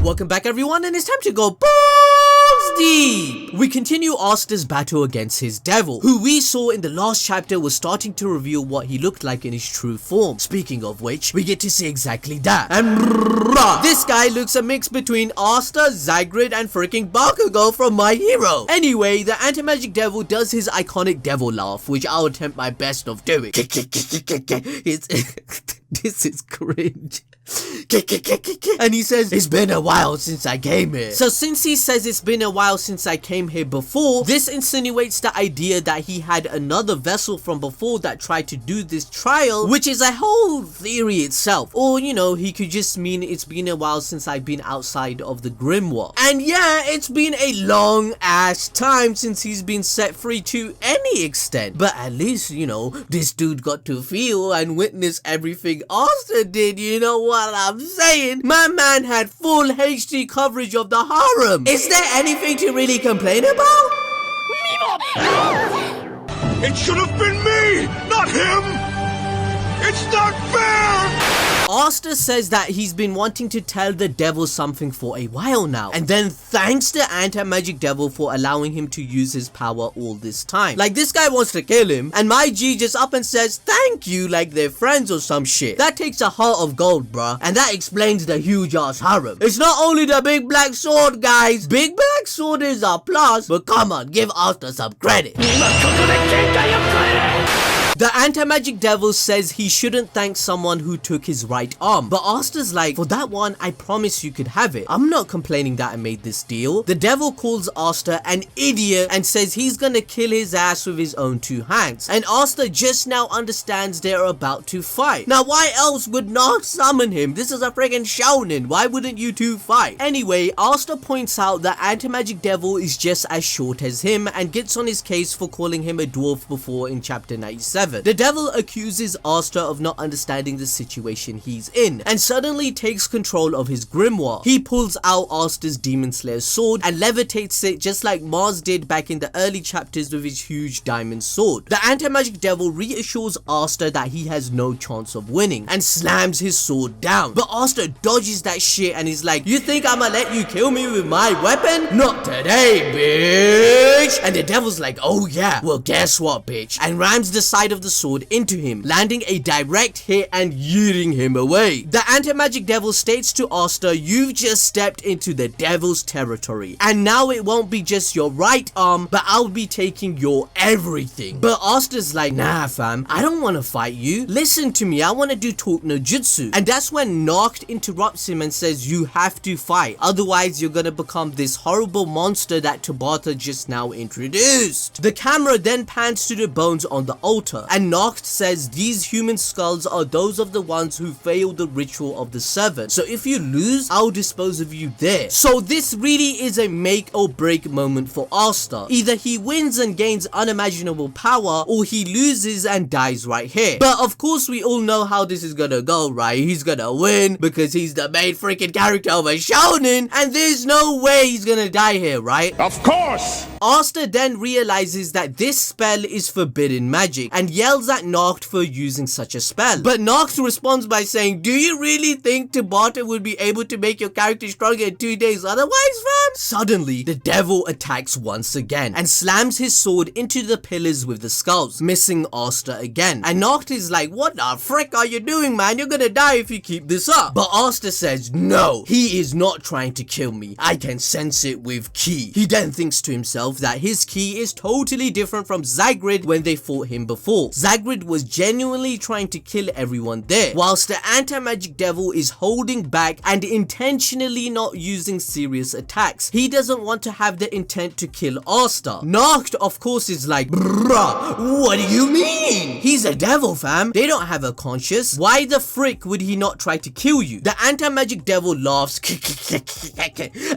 Welcome back everyone, and it's time to go balls deep. We continue Asta's battle against his devil, who we saw in the last chapter was starting to reveal what he looked like in his true form. Speaking of which, we get to see exactly that. And this guy looks a mix between Asta, Zygrid, and freaking Bakugo from My Hero. Anyway, the anti-magic devil does his iconic devil laugh, which I'll attempt my best of doing. This is cringe. And he says, it's been a while since I came here. So since he says it's been a while since I came here before, this insinuates the idea that he had another vessel from before that tried to do this trial, which is a whole theory itself. Or, you know, he could just mean it's been a while since I've been outside of the Grimoire. And yeah, it's been a long ass time since he's been set free to any extent. But at least, you know, this dude got to feel and witness everything Asta did, you know what I'm saying? My man had full HD coverage of the harem. Is there anything to really complain about? It should have been me, not him! It's not fair! Asta says that he's been wanting to tell the devil something for a while now, and then thanks the anti-magic devil for allowing him to use his power all this time. Like, this guy wants to kill him, and my G just up and says thank you like they're friends or some shit. That takes a heart of gold, bruh, and that explains the huge ass harem. It's not only the big black sword, guys. Big black sword is a plus, but come on, give Asta some credit. The anti-magic devil says he shouldn't thank someone who took his right arm, but Asta's like, for that one, I promise you could have it. I'm not complaining that I made this deal. The devil calls Asta an idiot and says he's gonna kill his ass with his own two hands. And Asta just now understands they're about to fight. Now, why else would Nacht summon him? This is a friggin' shonen. Why wouldn't you two fight? Anyway, Asta points out that anti-magic devil is just as short as him and gets on his case for calling him a dwarf before in chapter 97. The devil accuses Asta of not understanding the situation he's in and suddenly takes control of his grimoire. He pulls out Asta's Demon Slayer sword and levitates it just like Mars did back in the early chapters with his huge diamond sword. The anti-magic devil reassures Asta that he has no chance of winning and slams his sword down. But Asta dodges that shit and is like, you think I'ma let you kill me with my weapon? Not today, bitch! And the devil's like, oh yeah, well guess what, bitch? And rams the side of the sword into him, landing a direct hit and yeeting him away. The anti-magic devil states to Asta, you've just stepped into the devil's territory, and now it won't be just your right arm, but I'll be taking your everything. But Asta's like, nah fam, I don't want to fight you. Listen to me, I want to do talk no jutsu. And that's when Nacht interrupts him and says, you have to fight, otherwise you're gonna become this horrible monster that Tabata just now introduced. The camera then pans to the bones on the altar, and Nacht says these human skulls are those of the ones who failed the ritual of the seven. So if you lose, I'll dispose of you there. So this really is a make or break moment for Asta. Either he wins and gains unimaginable power, or he loses and dies right here. But of course we all know how this is gonna go, right? He's gonna win because he's the main freaking character of a shonen, and there's no way he's gonna die here, right? Of course! Asta then realizes that this spell is forbidden magic and yells at Nacht for using such a spell. But Nacht responds by saying, do you really think Tabata would be able to make your character stronger in 2 days otherwise, fam? Suddenly, the devil attacks once again and slams his sword into the pillars with the skulls, missing Asta again. And Nacht is like, what the frick are you doing, man? You're gonna die if you keep this up. But Asta says, no, he is not trying to kill me. I can sense it with ki. He then thinks to himself that his ki is totally different from Zygrid when they fought him before. Zygrid was genuinely trying to kill everyone there, whilst the anti-magic devil is holding back and intentionally not using serious attacks. He doesn't want to have the intent to kill Asta. Nacht, of course, is like, bruh, what do you mean? He's a devil, fam. They don't have a conscience. Why the frick would he not try to kill you? The anti-magic devil laughs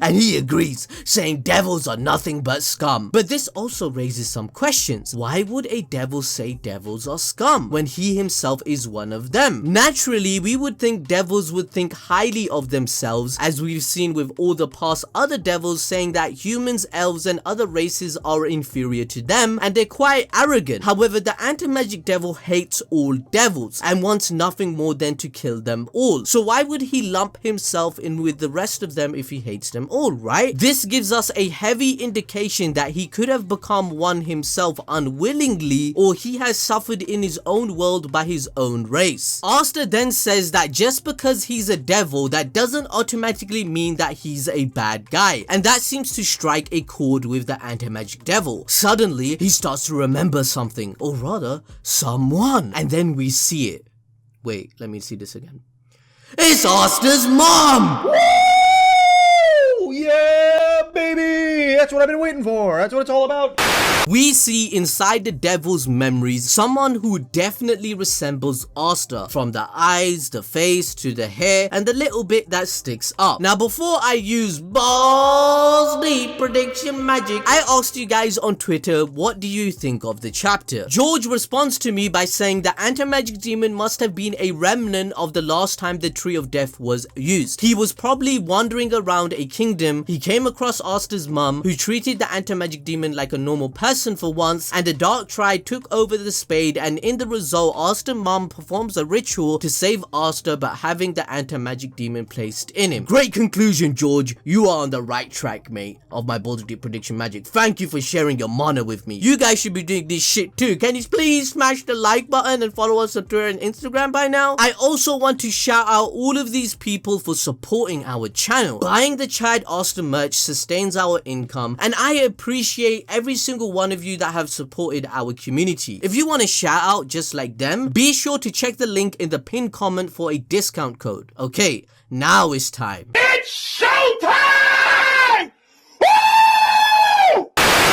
and he agrees, saying devils are nothing but scum. But this also raises some questions. Why would a devil say devils devils are scum when he himself is one of them? Naturally, we would think devils would think highly of themselves, as we've seen with all the past other devils saying that humans, elves and other races are inferior to them and they're quite arrogant. However, the anti-magic devil hates all devils and wants nothing more than to kill them all. So why would he lump himself in with the rest of them if he hates them all, right? This gives us a heavy indication that he could have become one himself unwillingly, or he has suffered in his own world by his own race. Asta then says that just because he's a devil, that doesn't automatically mean that he's a bad guy, and that seems to strike a chord with the anti-magic devil. Suddenly, he starts to remember something, or rather, someone, and then we see it. Wait, let me see this again. It's Asta's mom! Woo! Yeah, baby! That's what I've been waiting for. That's what it's all about. We see inside the devil's memories someone who definitely resembles Asta, from the eyes, the face, to the hair, and the little bit that sticks up. Now, before I use balls deep prediction magic, I asked you guys on Twitter, what do you think of the chapter? George responds to me by saying the anti-magic demon must have been a remnant of the last time the Tree of Death was used. He was probably wandering around a kingdom, he came across Asta's mum, who treated the anti-magic demon like a normal person for once, and the Dark Triad took over the spade, and in the result, Asta's mum performs a ritual to save Asta but having the anti-magic demon placed in him. Great conclusion, George. You are on the right track, mate, of my bold deep prediction magic. Thank you for sharing your mana with me. You guys should be doing this shit too. Can you please smash the like button and follow us on Twitter and Instagram by now? I also want to shout out all of these people for supporting our channel. Buying the Chad Asta merch sustains our income, and I appreciate every single one of you that have supported our community. If you want a shout out just like them, be sure to check the link in the pinned comment for a discount code. Okay, now it's time. It's showtime!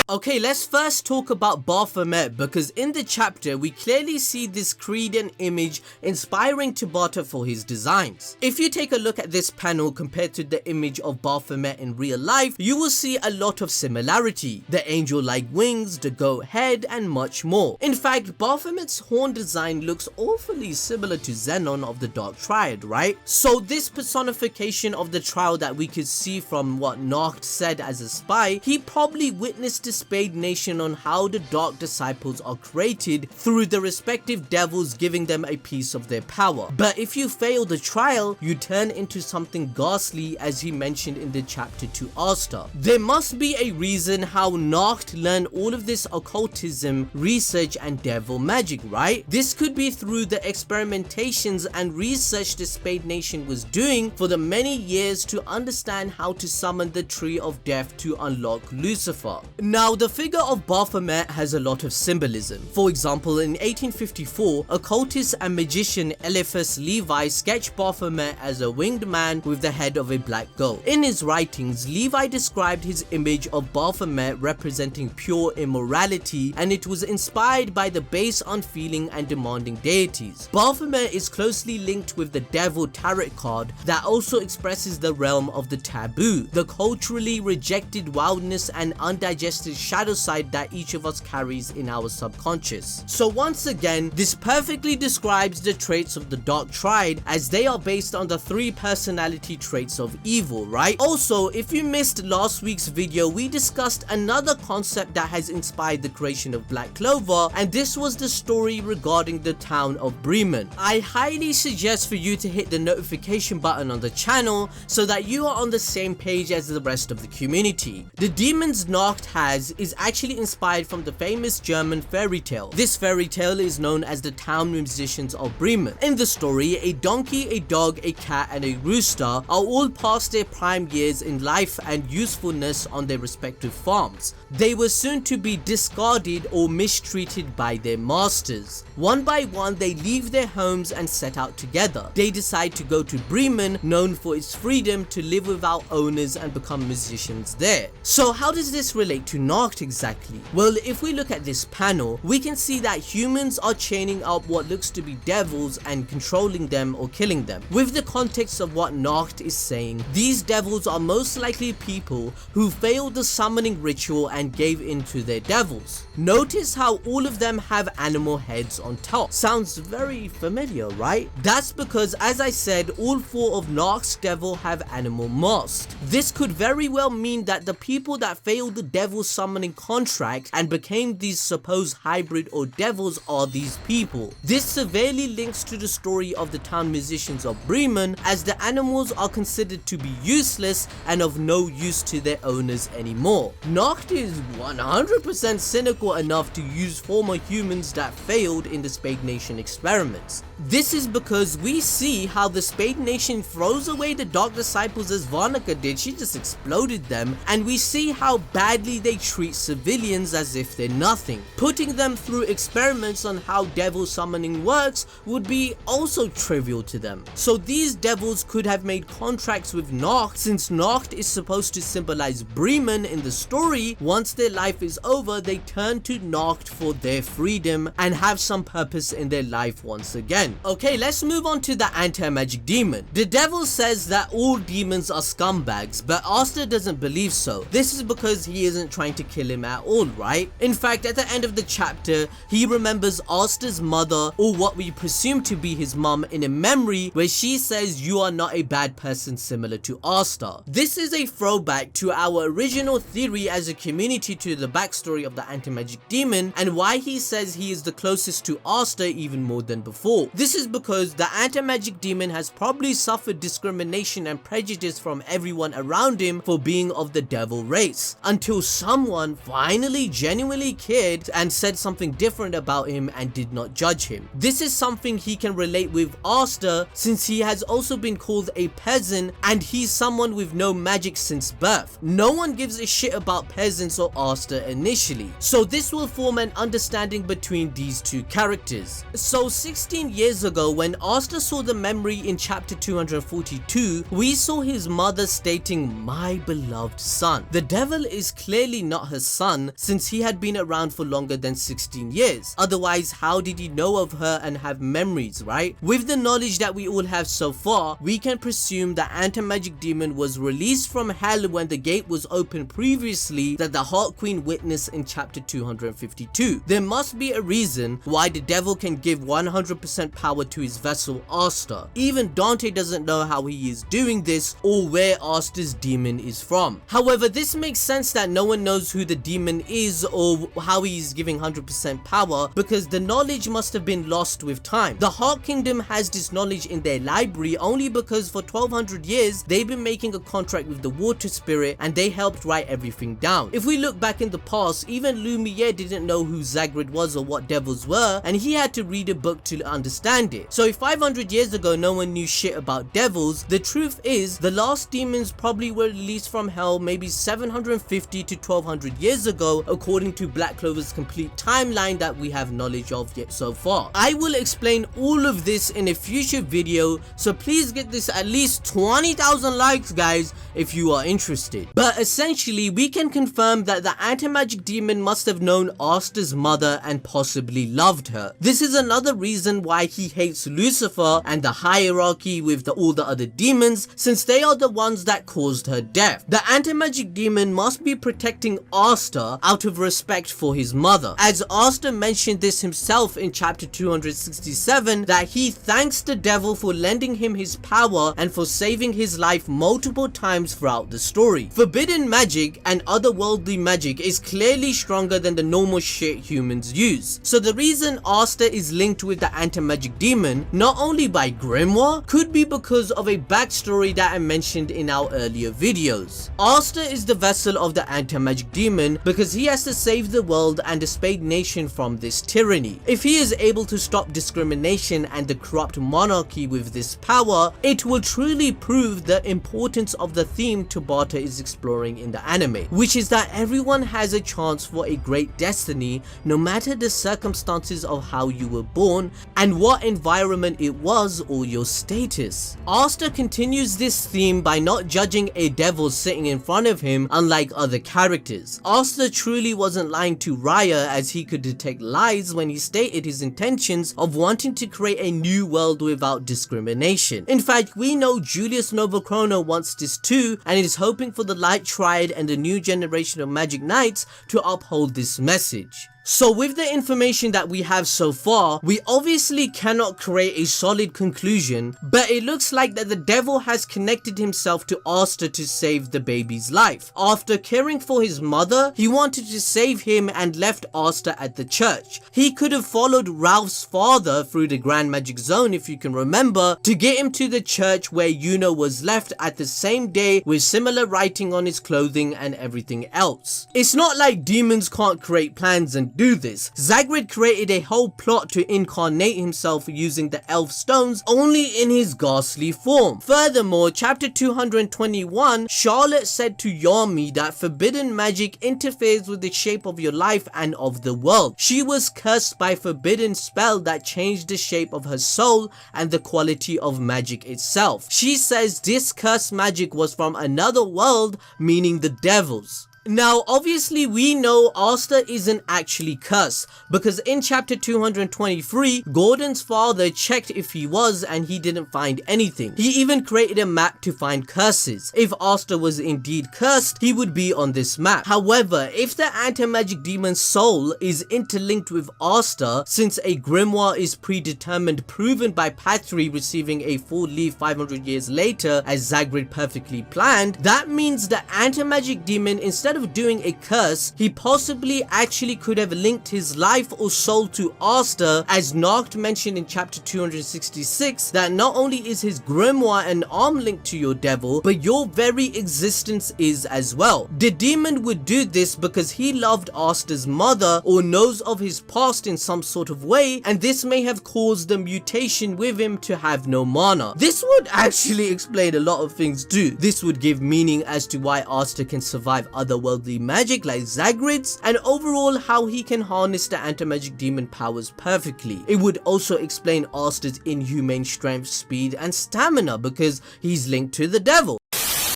Okay, let's first talk about Baphomet, because in the chapter we clearly see this Cretan image inspiring Tabata for his designs. If you take a look at this panel compared to the image of Baphomet in real life, you will see a lot of similarity. The angel-like wings, the goat head, and much more. In fact, Baphomet's horn design looks awfully similar to Zenon of the Dark Triad, right? So this personification of the trial that we could see from what Nacht said as a spy, he probably witnessed the Spade Nation on how the Dark Disciples are created through the respective devils giving them a piece of their power. But if you fail the trial, you turn into something ghastly, as he mentioned in the chapter to Asta. There must be a reason how Nacht learned all of this occultism, research and devil magic, right? This could be through the experimentations and research the Spade Nation was doing for the many years to understand how to summon the Tree of Death to unlock Lucifer. Now, the figure of Baphomet has a lot of symbolism. For example, in 1854, occultist and magician Eliphas Levi sketched Baphomet as a winged man with the head of a black goat. In his writings, Levi described his image of Baphomet representing pure immorality, and it was inspired by the base, unfeeling and demanding deities. Baphomet is closely linked with the Devil Tarot card that also expresses the realm of the taboo, the culturally rejected wildness and undigested shadow side that each of us carries in our subconscious. So once again, this perfectly describes the traits of the Dark Triad, as they are based on the 3 personality traits of evil, right? Also, if you missed last week's video, we discussed another concept that has inspired the creation of Black Clover, and this was the story regarding the town of Bremen. I highly suggest for you to hit the notification button on the channel so that you are on the same page as the rest of the community. The demons Nacht has is actually inspired from the famous German fairy tale. This fairy tale is known as the Town Musicians of Bremen. In the story, a donkey, a dog, a cat and a rooster are all past their prime years in life and usefulness on their respective farms. They were soon to be discarded or mistreated by their masters. One by one, they leave their homes and set out together. They decide to go to Bremen, known for its freedom to live without owners and become musicians there. So how does this relate to Nacht? Nacht exactly? Well, if we look at this panel, we can see that humans are chaining up what looks to be devils and controlling them or killing them. With the context of what Nacht is saying, these devils are most likely people who failed the summoning ritual and gave in to their devils. Notice how all of them have animal heads on top. Sounds very familiar, right? That's because, as I said, all 4 of Nacht's devil have animal masks. This could very well mean that the people that failed the devil summoning contract and became these supposed hybrid or devils are these people. This severely links to the story of the town musicians of Bremen, as the animals are considered to be useless and of no use to their owners anymore. Nacht is 100% cynical enough to use former humans that failed in the Spade Nation experiments. This is because we see how the Spade Nation throws away the Dark Disciples as Vanica did. She just exploded them, and we see how badly they treat civilians as if they're nothing. Putting them through experiments on how devil summoning works would be also trivial to them. So these devils could have made contracts with Nacht, since Nacht is supposed to symbolize Bremen in the story. Once their life is over, they turn to Nacht for their freedom and have some purpose in their life once again. Okay, let's move on to the anti-magic demon. The devil says that all demons are scumbags, but Asta doesn't believe so. This is because he isn't trying to kill him at all, right? In fact, at the end of the chapter, he remembers Asta's mother, or what we presume to be his mum, in a memory where she says, "You are not a bad person," similar to Asta. This is a throwback to our original theory as a community to the backstory of the anti-magic demon and why he says he is the closest to Asta even more than before. This is because the anti-magic demon has probably suffered discrimination and prejudice from everyone around him for being of the devil race, until someone finally genuinely cared and said something different about him and did not judge him. This is something he can relate with Asta, since he has also been called a peasant and he's someone with no magic since birth. No one gives a shit about peasants or Asta initially, so this will form an understanding between these two characters. So 16 years ago, when Asta saw the memory in chapter 242, we saw his mother stating, "My beloved son." The devil is clearly not her son, since he had been around for longer than 16 years. Otherwise, how did he know of her and have memories, right? With the knowledge that we all have so far, we can presume that anti-magic demon was released from hell when the gate was opened previously that the Heart Queen witnessed in chapter 252. There must be a reason why the devil can give 100% power to his vessel Asta. Even Dante doesn't know how he is doing this or where Asta's demon is from. However, this makes sense that no one knows who the demon is or how he is giving 100% power, because the knowledge must have been lost with time. The Heart Kingdom has this knowledge in their library only because for 1200 years they've been making a contract with the water spirit and they helped write everything down. If we look back in the past, even Lumiere didn't know who Zagrid was or what devils were, and he had to read a book to understand it. So if 500 years ago no one knew shit about devils, the truth is the last demons probably were released from hell maybe 750 to 1200 years ago, according to Black Clover's complete timeline that we have knowledge of yet so far. I will explain all of this in a future video, so please get this at least 20,000 likes, guys, if you are interested. But essentially, we can confirm that the anti-magic demon must have known Asta's mother and possibly loved her. This is another reason why he hates Lucifer and the hierarchy with all the other demons, since they are the ones that caused her death. The anti-magic demon must be protecting Asta out of respect for his mother, as Asta mentioned this himself in chapter 267, that he thanks the devil for lending him his power and for saving his life multiple times throughout the story. Forbidden magic and otherworldly magic is clearly stronger than the normal shit humans use. So the reason Asta is linked with the anti-magic demon, not only by Grimoire, could be because of a backstory that I mentioned in our earlier videos. Asta is the vessel of the anti-magic demon because he has to save the world and the Spade Nation from this tyranny. If he is able to stop discrimination and the corrupt monarchy with this power, it will truly prove the importance of the theme Tabata is exploring in the anime, which is that everyone has a chance for a great destiny no matter the circumstances of how you were born and what environment it was or your status. Asta continues this theme by not judging a devil sitting in front of him unlike other characters. Asta truly wasn't lying to Raya, as he could detect lies when he stated his intentions of wanting to create a new world without discrimination. In fact, we know Julius Novachrono wants this too and is hoping for the Light Triad and the new generation of Magic Knights to uphold this message. So with the information that we have so far, we obviously cannot create a solid conclusion, but it looks like that the devil has connected himself to Asta to save the baby's life. After caring for his mother, he wanted to save him and left Asta at the church. He could have followed Ralph's father through the Grand Magic Zone, if you can remember, to get him to the church where Yuno was left at the same day with similar writing on his clothing and everything else. It's not like demons can't create plans and do this. Zagrid created a whole plot to incarnate himself using the elf stones only in his ghastly form. Furthermore, chapter 221, Charlotte said to Yami that forbidden magic interferes with the shape of your life and of the world. She was cursed by forbidden spell that changed the shape of her soul and the quality of magic itself. She says this cursed magic was from another world, meaning the devils. Now, obviously we know Asta isn't actually cursed, because in chapter 223, Gordon's father checked if he was and he didn't find anything. He even created a map to find curses. If Asta was indeed cursed, he would be on this map. However, if the anti-magic demon's soul is interlinked with Asta, since a grimoire is predetermined proven by Patri receiving a full leaf 500 years later as Zagrid perfectly planned, that means the anti-magic demon, instead of doing a curse, he possibly actually could have linked his life or soul to Asta, as Nacht mentioned in chapter 266 that not only is his grimoire and arm linked to your devil, but your very existence is as well. The demon would do this because he loved Asta's mother or knows of his past in some sort of way, and this may have caused the mutation with him to have no mana. This would actually explain a lot of things too. This would give meaning as to why Asta can survive otherworldly magic like Zagrid's, and overall how he can harness the anti-magic demon powers perfectly. It would also explain Asta's inhumane strength, speed and stamina because he's linked to the devil.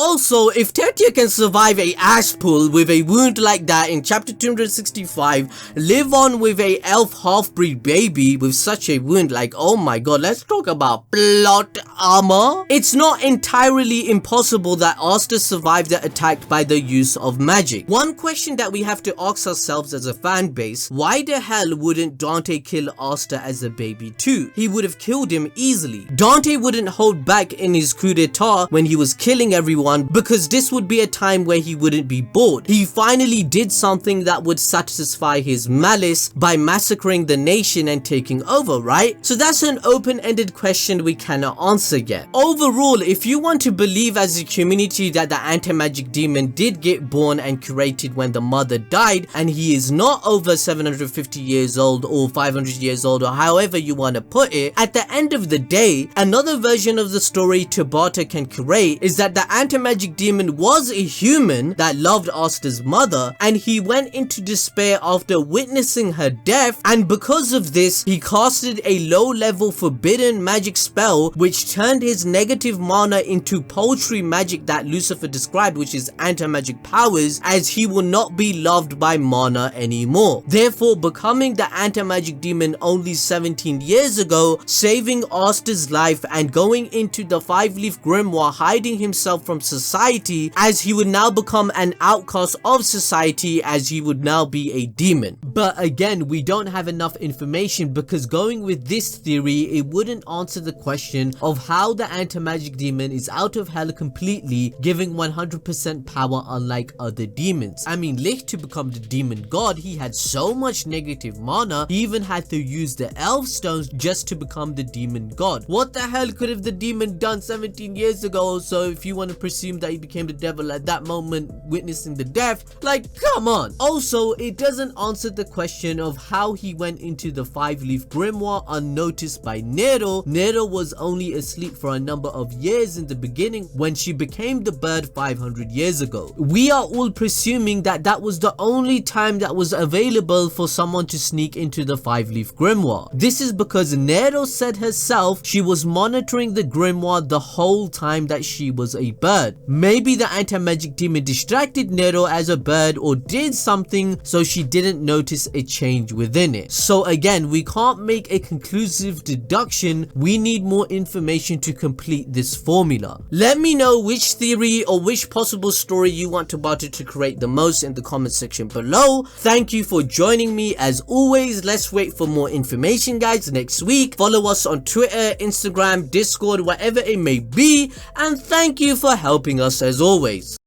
Also, if Tetia can survive a ash pull with a wound like that in chapter 265, live on with a elf half-breed baby with such a wound, like, oh my god, let's talk about plot armor. It's not entirely impossible that Asta survived the attack by the use of magic. One question that we have to ask ourselves as a fan base, why the hell wouldn't Dante kill Asta as a baby too? He would have killed him easily. Dante wouldn't hold back in his coup d'etat when he was killing everyone, because this would be a time where he wouldn't be bored. He finally did something that would satisfy his malice by massacring the nation and taking over, right? So that's an open-ended question we cannot answer yet. Overall, if you want to believe as a community that the anti-magic demon did get born and created when the mother died and he is not over 750 years old or 500 years old or however you want to put it, at the end of the day, another version of the story Tabata can create is that the anti-magic demon was a human that loved Asta's mother, and he went into despair after witnessing her death, and because of this he casted a low-level forbidden magic spell which turned his negative mana into poultry magic that Lucifer described, which is anti-magic powers, as he will not be loved by mana anymore, therefore becoming the anti-magic demon only 17 years ago, saving Asta's life and going into the 5-leaf grimoire, hiding himself from society, as he would now become an outcast of society, as he would now be a demon. But again, we don't have enough information, because going with this theory, it wouldn't answer the question of how the anti-magic demon is out of hell completely, giving 100% power unlike other demons. I mean, Licht, to become the demon god, he had so much negative mana, he even had to use the elf stones just to become the demon god. What the hell could have the demon done 17 years ago or so, if you want to assume that he became the devil at that moment, witnessing the death. Like, come on. Also, it doesn't answer the question of how he went into the 5-leaf grimoire unnoticed by Nero. Nero was only asleep for a number of years in the beginning when she became the bird 500 years ago. We are all presuming that that was the only time that was available for someone to sneak into the 5-leaf grimoire. This is because Nero said herself she was monitoring the grimoire the whole time that she was a bird. Maybe the anti-magic demon distracted Nero as a bird or did something so she didn't notice a change within it. So again, we can't make a conclusive deduction. We need more information to complete this formula. Let me know which theory or which possible story you want Tabata to create the most in the comment section below. Thank you for joining me. As always, let's wait for more information, guys, next week. Follow us on Twitter, Instagram, Discord, whatever it may be, and thank you for helping us as always.